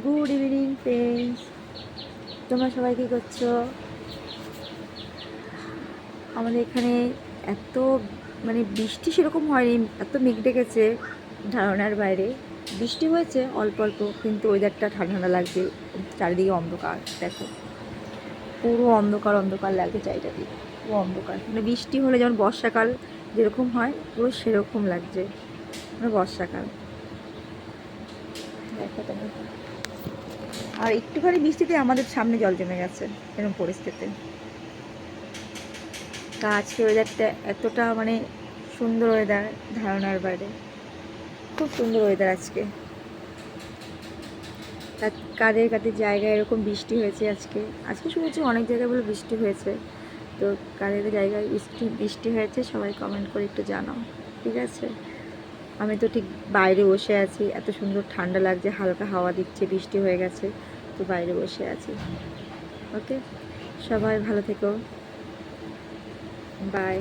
Good evening friends, তোমরা সবাই কী করছো? আমাদের এখানে এত বৃষ্টি সেরকম হয়নি, এত মেঘ ডেকেছে ধারণার বাইরে। বৃষ্টি হয়েছে অল্প অল্প, কিন্তু ওয়েদারটা ঠান্ডা ঠান্ডা লাগছে। চারিদিকে অন্ধকার, দেখো পুরো অন্ধকার অন্ধকার লাগছে চারিদিকে, পুরো অন্ধকার। বৃষ্টি হলে যেমন বর্ষাকাল যেরকম হয় পুরো সেরকম লাগছে, বর্ষাকাল। দেখো তুমি, আর একটুখানি বৃষ্টিতে আমাদের সামনে জল জমে গেছে, এরকম পরিস্থিতি। তা আজকে ওয়েদারটা এতটা সুন্দর ওয়েদার, ধারণার বাইরে। খুব সুন্দর ওয়েদার আজকে। তা কাদের কাদের জায়গায় এরকম বৃষ্টি হয়েছে আজকে? আজকে শুনেছি অনেক জায়গায় বলে বৃষ্টি হয়েছে। তো কাদের জায়গায় বৃষ্টি হয়েছে সবাই কমেন্ট করে একটু জানাও, ঠিক আছে? আমি তো ঠিক বাইরে বসে আছি, এত সুন্দর ঠান্ডা লাগছে, হালকা হাওয়া দিচ্ছে, বৃষ্টি হয়ে গেছে, তো বাইরে বসে আছি। ওকে, সবাই ভালো থেকো, বাই।